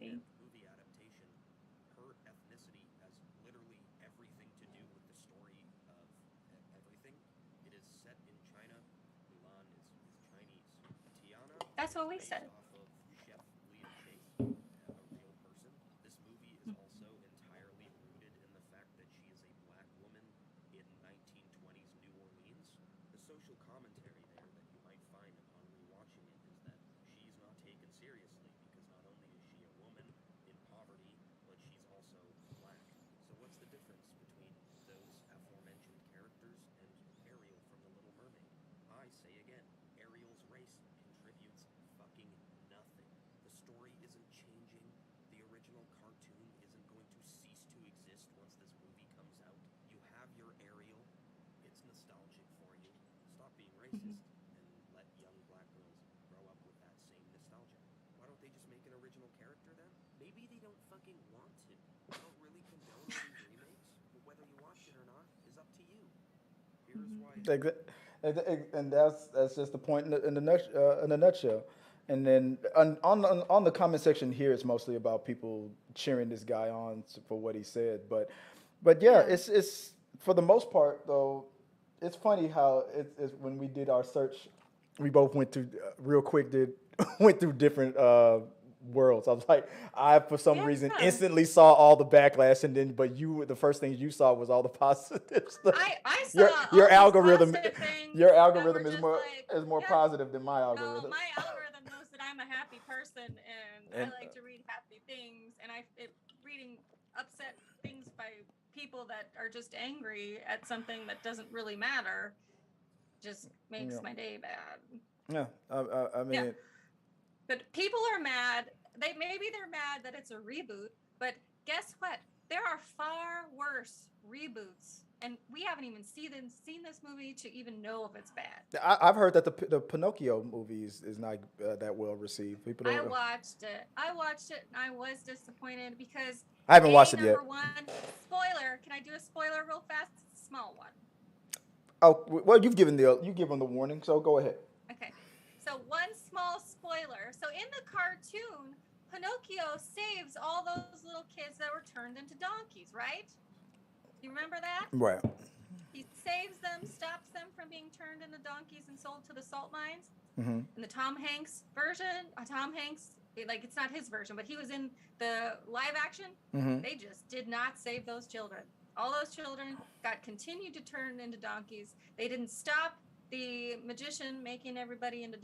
Movie adaptation, her ethnicity has literally everything to do with the story of everything. It is set in China. Mulan is That's what we based said. off of Chef Leah Chase, a real person. This movie is also entirely rooted in the fact that she is a black woman in 1920s New Orleans. The social commentary there that you might find upon rewatching it is that she's not taken seriously because not only is she a woman in poverty, but she's also black. So what's the difference between those aforementioned characters and Ariel from The Little Mermaid? I say again, Ariel's race contributes fucking nothing. The story isn't changing. The original cartoon isn't going to cease to exist once this movie comes out. You have your Ariel. It's nostalgic for you. Stop being racist and let young black girls grow up with that same nostalgia. Why don't they just make an original character then? Maybe they don't fucking want to. I don't really condone all these remakes, but whether you watch it or not is up to you. Here's why. And that's just the point in the nutshell. And then on the comment section here, it's mostly about people cheering this guy on for what he said. But yeah, Yeah. it's for the most part though. It's funny how it's when we did our search, we both went through real quick. Did went through different worlds. I was like, I for some reason Yeah. instantly saw all the backlash, and then but the first thing you saw was all the positive stuff. I saw Your all your these algorithm positive things your that were algorithm is just more like, is more yeah, positive than my no, algorithm. my algorithm knows that I'm a happy person and I And like to read happy things, and reading upset things by people that are just angry at something that doesn't really matter just makes yeah, my day bad. yeah. I Yeah. mean, But people are mad. They're mad that it's a reboot, but guess what? There are far worse reboots, and we haven't even seen this movie to even know if it's bad. I've heard that the Pinocchio movie is not that well received. People I don't. watched it. And I was disappointed because I haven't watched it yet. number one, spoiler. Can I do a spoiler real fast? It's a small one. Oh well, you've given the warning, so go ahead. Okay. So one small spoiler. So in the cartoon, Pinocchio saves all those little kids that were turned into donkeys, right? You remember that? Right. He saves them, stops them from being turned into donkeys and sold to the salt mines. Mm-hmm. In the Tom Hanks version, Tom Hanks, like it's not his version, but he was in the live action. Mm-hmm. They just did not save those children. All those children got continued to turn into donkeys. They didn't stop the magician making everybody into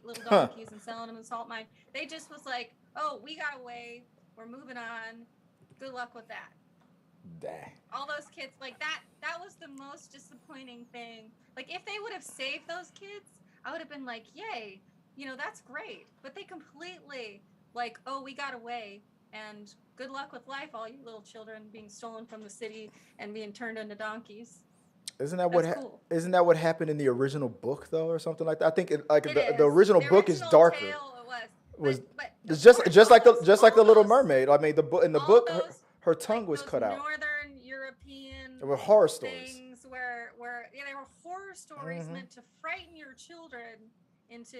little donkeys and selling them in the salt mine. They just was like, oh, we got away. We're moving on. Good luck with that. Dang. All those kids, like that was the most disappointing thing. Like if they would have saved those kids, I would have been like, yay, that's great. But they completely like, oh, we got away, and good luck with life, all you little children being stolen from the city and being turned into donkeys. Isn't that Cool. isn't that what happened in the original book though, or something like that? I think the Is. original The book is original darker. tale, it Was but it's of course, just like the Little those- Mermaid. I mean, the book in the all book, those, her tongue like was those cut out. Northern European There were horror stories. things where they were horror stories Mhm. meant to frighten your children into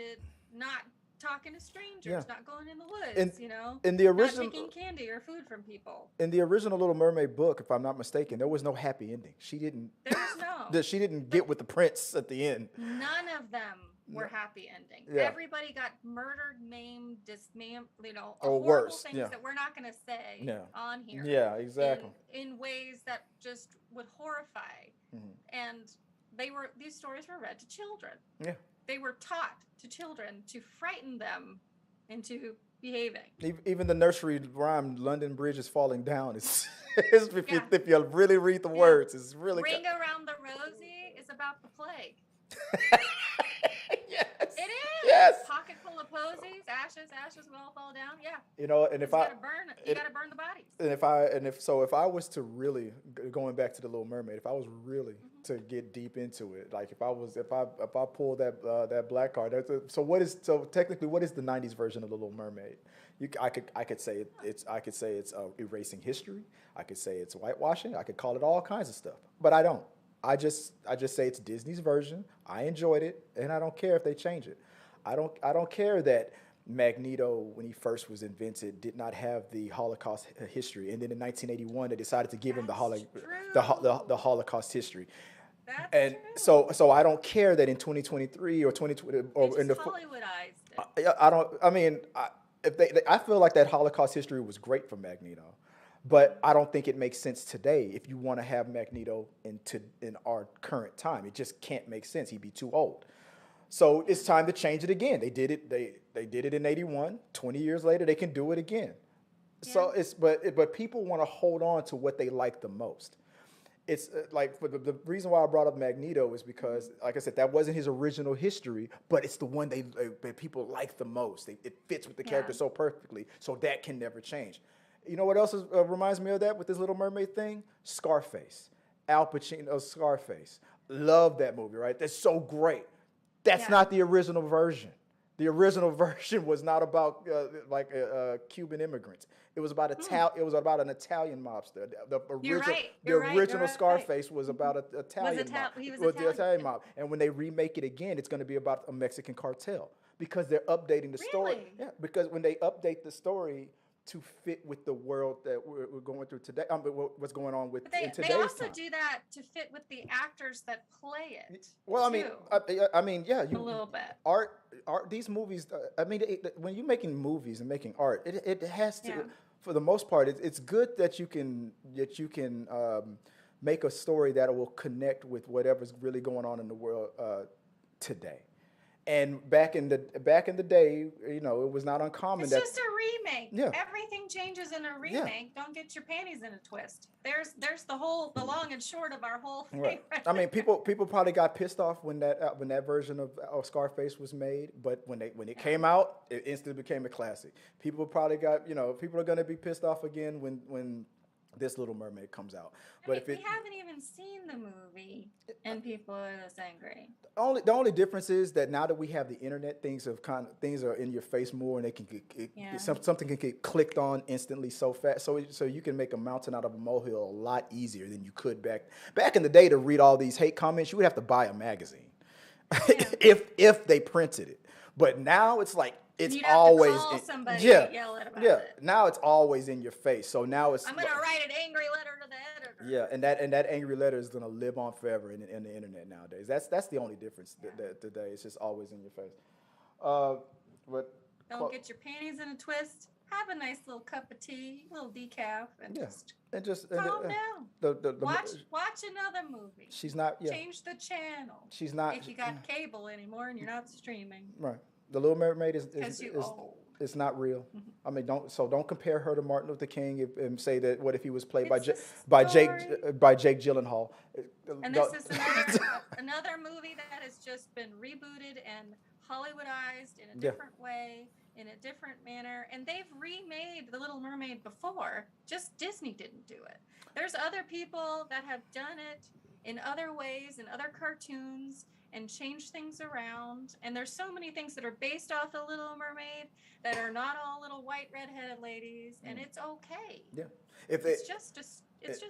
not talking to strangers, Yeah. not going in the woods, In the not original taking candy or food from people. in the original Little Mermaid book, if I'm not mistaken, there was no happy ending. She didn't. There's no. She didn't get with the prince at the end. None of them were happy endings. Yeah. Everybody got murdered, maimed, dismembered, Or horrible worse, things yeah. that we're not going to say Yeah. on here. Yeah, exactly. In ways that just would horrify. Mhm. And these stories were read to children. Yeah. They were taught to children to frighten them into behaving. Even the nursery rhyme, "London Bridge is falling down," is Yeah. if you really read the words, it's really. Ring Around the Rosie is about the plague. Yes. It is. Yes. Pocket full of posies, ashes will all fall down. Yeah. And if you I gotta burn it. You gotta burn the bodies. and if I was to really going back to the Little Mermaid, if I was really to get deep into it, like if I pull that black card, so technically what is the '90s version of the Little Mermaid? I could say it's erasing history. I could say it's whitewashing. I could call it all kinds of stuff, but I don't. I just say it's Disney's version. I enjoyed it, and I don't care if they change it. I don't care that Magneto, when he first was invented, did not have the Holocaust history, and then in 1981 they decided to give him the Holocaust history. That's And true. so I don't care that in 2023 or 2020 or They in the just Hollywoodized it. I don't. I mean, if I feel like that Holocaust history was great for Magneto, but I don't think it makes sense today if you want to have Magneto in our current time. It just can't make sense. He'd be too old. So it's time to change it again. They did it. They did it in '81. 20 years later, they can do it again. Yeah. So but people want to hold on to what they like the most. It's like for the reason why I brought up Magneto is because, like I said, that wasn't his original history, but it's the one that people like the most. It fits with the character Yeah. so perfectly, so that can never change. You know what else reminds me of that with this Little Mermaid thing? Scarface, Al Pacino's Scarface. Love that movie, right? That's so great. That's Yeah. not the original version. The original version was not about Cuban immigrants. It was about It was about an Italian mobster. You're right. The You're right. You're original right. Scarface was about an Italian mob. He was Was the Italian Italian. mob, and when they remake it again, it's going to be about a Mexican cartel because they're updating the story. Really? Yeah, because when they update the story to fit with the world that we're going through today, what's going on with But in they today's also time. do that to fit with the actors that play it. Well, I mean, too, yeah, a little bit. art. These movies. I mean, when you're making movies and making art, it has to. Yeah. For the most part, it's good that you can make a story that will connect with whatever's really going on in the world today. And back in the day, it was not uncommon It's that. just a remake. Yeah. Everything changes in a Yeah. remake. Don't get your panties in a twist. There's the long and short of our whole thing. Right. I mean, people probably got pissed off when that version of Scarface was made, but when it came out, it instantly became a classic. People probably people are going to be pissed off again when this Little Mermaid comes out. But we haven't even seen the movie, and people are this angry. the only difference is that now that we have the internet, things are in your face more, and they can something can get clicked on instantly so fast. So you can make a mountain out of a molehill a lot easier than you could back in the day. To read all these hate comments, you would have to buy a magazine if they printed it. But now it's like it's You'd have always to call somebody yeah and yell at about yeah. it. Now it's always in your face. So now it's I'm gonna write an angry letter to the editor. yeah, and that angry letter is gonna live on forever in the internet nowadays. That's the only difference today. It's just always in your face. But Don't get your panties in a twist. Have a nice little cup of tea, a little decaf, and just calm down. Watch another movie. She's not. Yeah, Change the channel. she's not. If you got cable anymore and you're not streaming. Right. The Little Mermaid is old. it's not real. I mean, don't compare her to Martin Luther King and say that what if he was played by Jake Gyllenhaal. And this is another movie that has just been rebooted and Hollywoodized in a different way, in a different manner. And they've remade The Little Mermaid before. Just Disney didn't do it. There's other people that have done it in other ways, in other cartoons, and change things around. And there's so many things that are based off the Little Mermaid that are not all little white redheaded ladies, and it's okay. Yeah, it's just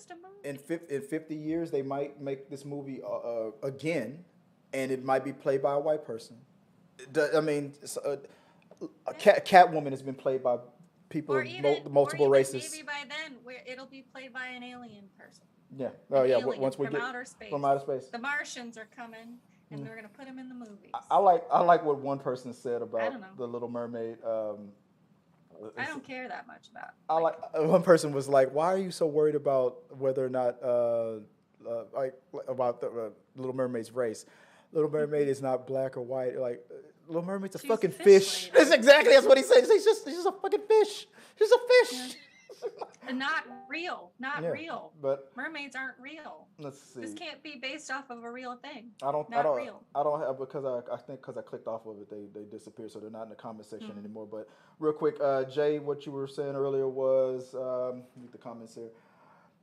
a movie. In 50 years, they might make this movie again, and it might be played by a white person. I mean, Catwoman has been played by people of multiple races. Maybe by then, it'll be played by an alien person. Yeah. Oh, yeah. Once we from get outer space. from outer space, the Martians are coming, and they're gonna put them in the movies. I like what one person said about don't know. the Little Mermaid. I don't care that much about. One person was like, "Why are you so worried about whether or not about the Little Mermaid's race? Little Mermaid is not black or white. Like Little Mermaid's a She's fucking a fish fish. That's what he said. She's just a fucking fish. She's a fish." Yeah. Not real. Real. But mermaids aren't real. Let's see. This can't be based off of a real thing. I don't real. I don't have because I clicked off of it. They disappeared, so they're not in the comment section anymore. But real quick, Jay, what you were saying earlier was read the comments here.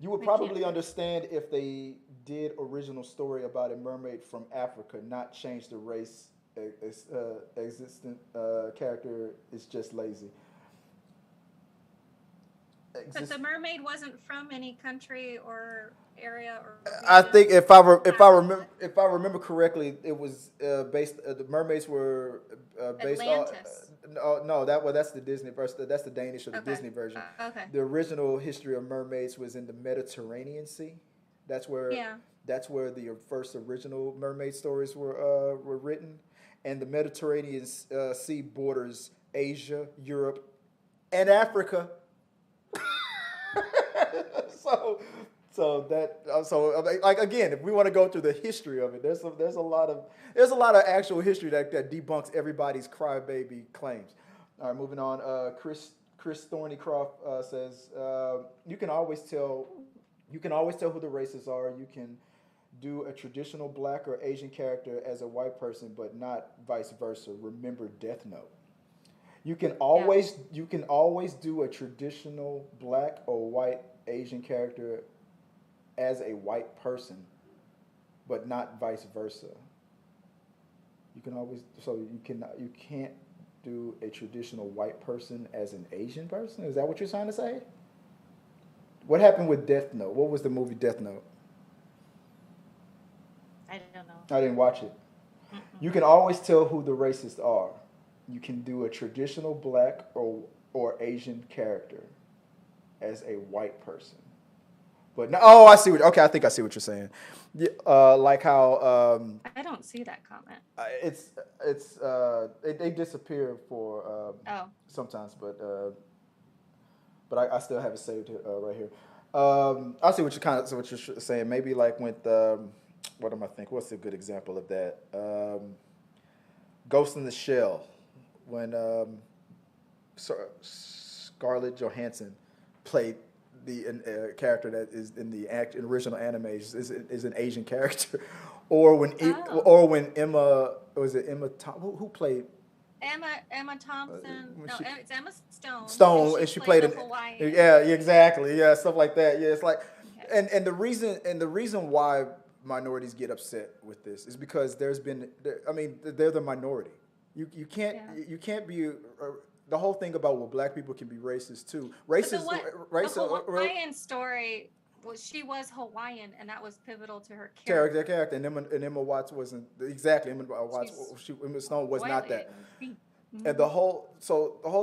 You would probably understand if they did original story about a mermaid from Africa, not change the race. Existent character is just lazy. But the mermaid wasn't from any country or area or. I think if I remember correctly, it was based. The mermaids were based Atlantis. on. That's the Disney version. That's the Danish or the Disney version. Okay. The original history of mermaids was in the Mediterranean Sea. That's where the first original mermaid stories were written. and the Mediterranean Sea borders Asia, Europe, and Africa. so, like again, if we want to go through the history of it, there's a lot of actual history that debunks everybody's crybaby claims. All right, moving on. Chris Thornycroft says you can always tell who the races are. You can do a traditional black or Asian character as a white person, but not vice versa. Remember Death Note. You can always do a traditional black or white Asian character as a white person, but not vice versa. You can't do a traditional white person as an Asian person. Is that what you're trying to say? What happened with Death Note? What was the movie Death Note? I don't know. I didn't watch it. Mm-mm. You can always tell who the racists are. You can do a traditional black or Asian character as a white person. But no, I see I think I see what you're saying. Like how I don't see that comment. they disappear for Oh. sometimes, but I still have it saved right here. I see what you're saying. Maybe like with what am I thinking? What's a good example of that? Ghost in the Shell, when Scarlett Johansson played the character that is in the original anime is an Asian character, or when Emma who played Emma Thompson. No, it's Emma Stone. And she played Hawaiian. Yeah, exactly. Yeah, stuff like that. Yeah, it's like, Okay. and the reason why minorities get upset with this is because they're the minority. You can't be. The whole thing about black people can be racist too. The Hawaiian story she was Hawaiian, and that was pivotal to her character. Character, and Emma Watts wasn't exactly. Emma Stone was not that. Mm-hmm. And the whole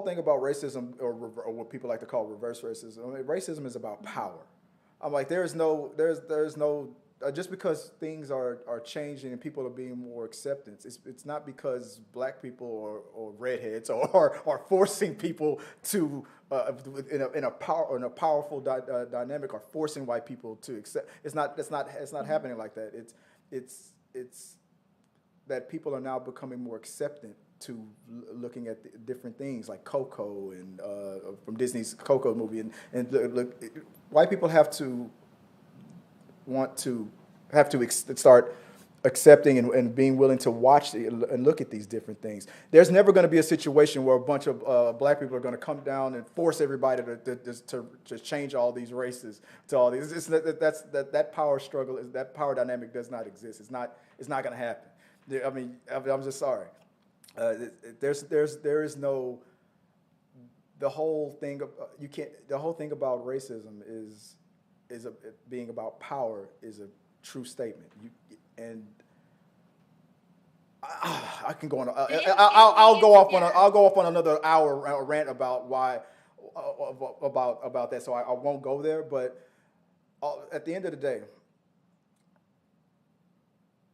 thing about racism, or what people like to call reverse racism, racism is about power. I'm like, there's no just because things are changing and people are being more acceptance. It's not because black people or redheads are forcing people to in a powerful dynamic, or forcing white people to accept. It's not happening like that. It's that people are now becoming more acceptant to looking at different things like Coco and from Disney's Coco movie, and look, white people have to start accepting and being willing to watch and look at these different things. There's never going to be a situation where a bunch of black people are going to come down and force everybody to change all these races to all these. That power struggle, that power dynamic does not exist. It's not going to happen. I mean, I'm just sorry. There is no. The whole thing about racism is being about power is a true statement. I can go on. I'll go off on another hour rant about why about that. So I won't go there. But at the end of the day,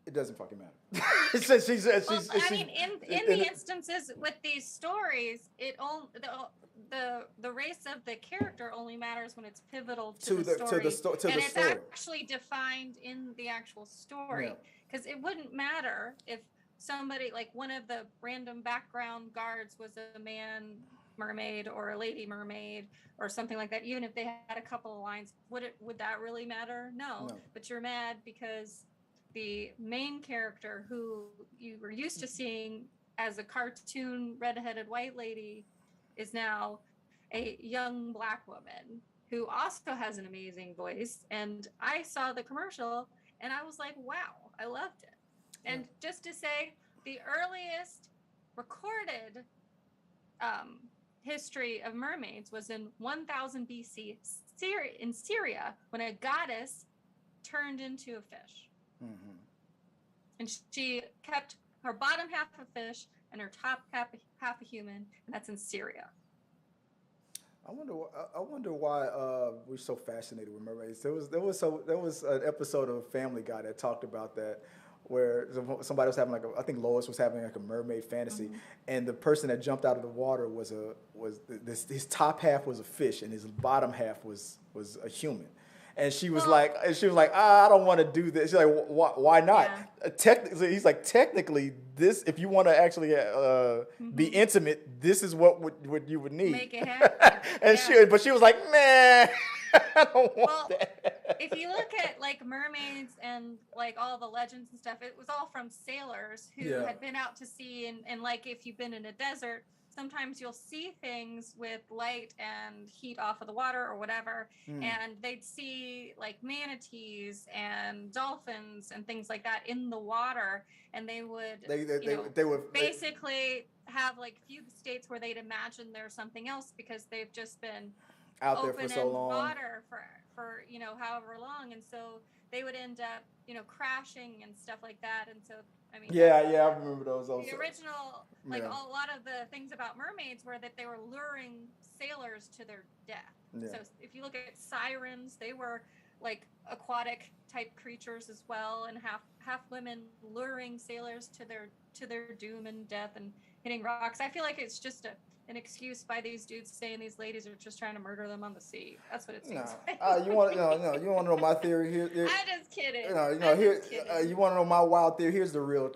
it doesn't fucking matter. In the instances with these stories, the race of the character only matters when it's pivotal to the story, and it's actually defined in the actual story. Because it wouldn't matter if somebody, like one of the random background guards, was a man mermaid or a lady mermaid or something like that. Even if they had a couple of lines, would that really matter? No. But you're mad because the main character, who you were used to seeing as a cartoon redheaded white lady, is now a young black woman who also has an amazing voice. And I saw the commercial and I was like, wow, I loved it. And just to say, the earliest recorded history of mermaids was in 1000 BC in Syria, when a goddess turned into a fish. Mm-hmm. And she kept her bottom half a fish and her top half a human, and that's in Syria. I wonder why we're so fascinated with mermaids. There was an episode of Family Guy that talked about that, where somebody was having like I think Lois was having like a mermaid fantasy, and the person that jumped out of the water was his top half was a fish and his bottom half was a human. And she was like, I don't want to do this. She's like, why not? Yeah. Technically, he's like, technically, this, if you want to actually be intimate, this is what you would need. Make it happen. And Yeah. she was like, man, I don't want that. If you look at like mermaids and like all the legends and stuff, it was all from sailors who had been out to sea, and like if you've been in a desert, sometimes you'll see things with light and heat off of the water or whatever, and they'd see like manatees and dolphins and things like that in the water, and they would basically have like fugue states where they'd imagine there's something else because they've just been out there for so long, water for however long, and so they would end up crashing and stuff like that. And so I mean, I remember those. The original, like a lot of the things about mermaids were that they were luring sailors to their death. Yeah. So if you look at sirens, they were like aquatic type creatures as well, and half women luring sailors to their doom and death and hitting rocks. I feel like it's just an excuse by these dudes saying these ladies are just trying to murder them on the sea. That's what it seems like. You want to know my theory here? I'm just kidding. You want to know my wild theory? Here's the real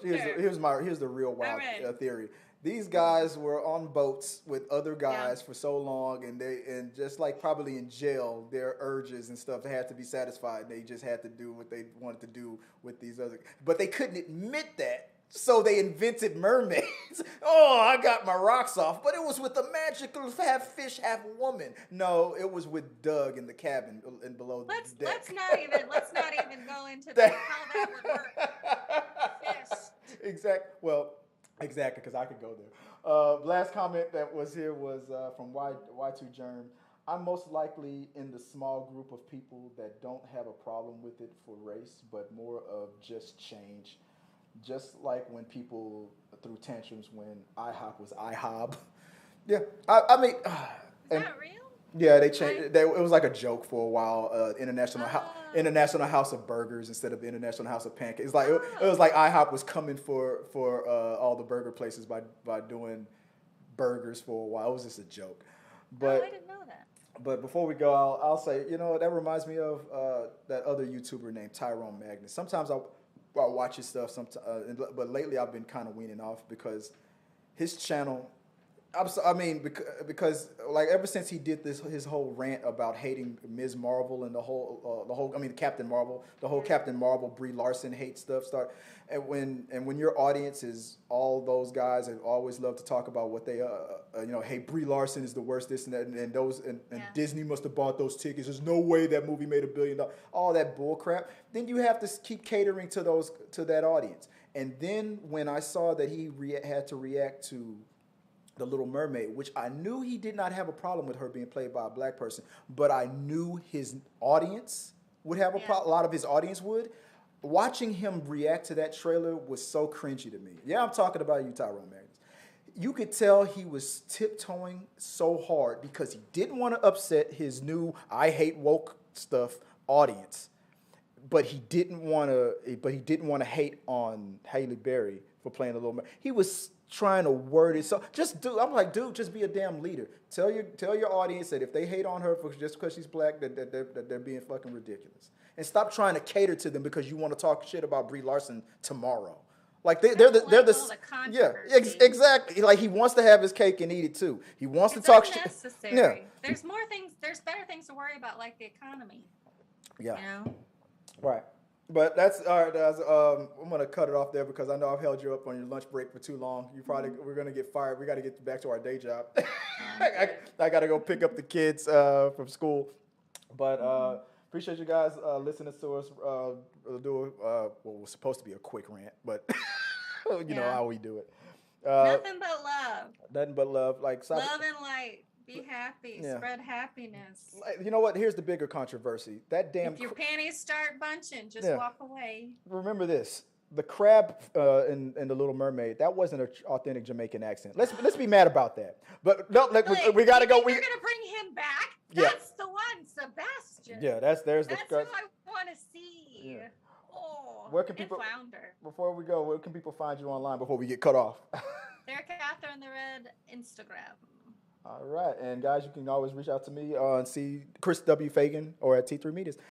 wild theory. These guys were on boats with other guys for so long, and just like probably in jail, their urges and stuff had to be satisfied. They just had to do what they wanted to do with these other, but they couldn't admit that. So they invented mermaids. Oh, I got my rocks off, but it was with a magical half fish, half woman. No, it was with Doug in the cabin and below the deck. Let's not even go into that, how that would work. Fish. Exactly, because I could go there. Last comment that was here was from Y2 Germ. I'm most likely in the small group of people that don't have a problem with it for race, but more of just change. Just like when people threw tantrums when IHOP was IHOB. Yeah, I mean... Is that real? Yeah, they changed. It was like a joke for a while. International House of Burgers instead of the International House of Pancakes. It's like it was like IHOP was coming for all the burger places by doing burgers for a while. It was just a joke. But I didn't know that. But before we go, I'll say, that reminds me of that other YouTuber named Tyrone Magnus. Sometimes I'll watch his stuff, but lately I've been kind of weaning off because his channel, because like ever since he did his whole rant about hating Ms. Marvel and the whole Captain Marvel, the whole Captain Marvel Brie Larson hate stuff and when your audience is all those guys that always love to talk about what they hey, Brie Larson is the worst, this and that, and Disney must have bought those tickets. There's no way that movie made $1 billion. All that bull crap. Then you have to keep catering to that audience. And then when I saw that he had to react to The Little Mermaid, which I knew he did not have a problem with her being played by a black person, but I knew his audience would have a lot of his audience would. Watching him react to that trailer was so cringy to me. Yeah, I'm talking about you, Tyrone Magnus. You could tell he was tiptoeing so hard because he didn't want to upset his new I hate woke stuff audience, but he didn't want to hate on Halle Berry for playing the Little Mermaid. He was trying to word it so I'm like, dude, just be a damn leader. Tell your audience that if they hate on her just because she's black, that they're being fucking ridiculous. And stop trying to cater to them because you want to talk shit about Brie Larson tomorrow. Like they're the exactly. Like he wants to have his cake and eat it too. He wants to talk shit. Yeah. There's more things. There's better things to worry about, like the economy. Yeah. Right. But that's all right. I'm gonna cut it off there because I know I've held you up on your lunch break for too long. We're gonna get fired. We got to get back to our day job. I got to go pick up the kids from school. But appreciate you guys listening to us do what was supposed to be a quick rant, but you know how we do it. Nothing but love. Nothing but love. Like love and light. Be happy. Spread happiness. You know what? Here's the bigger controversy. That damn. If your panties start bunching, just walk away. Remember this: the crab in The Little Mermaid. That wasn't an authentic Jamaican accent. Let's be mad about that. But no, we gotta go. You're gonna bring him back. That's the one, Sebastian. Yeah, there's who I want to see. Yeah. Oh, Where can people, and Flounder. before we go, where can people find you online before we get cut off? Sarah Catherine the Red Instagram. All right. And guys, you can always reach out to me and see Chris W. Fagan or at T3 Medias.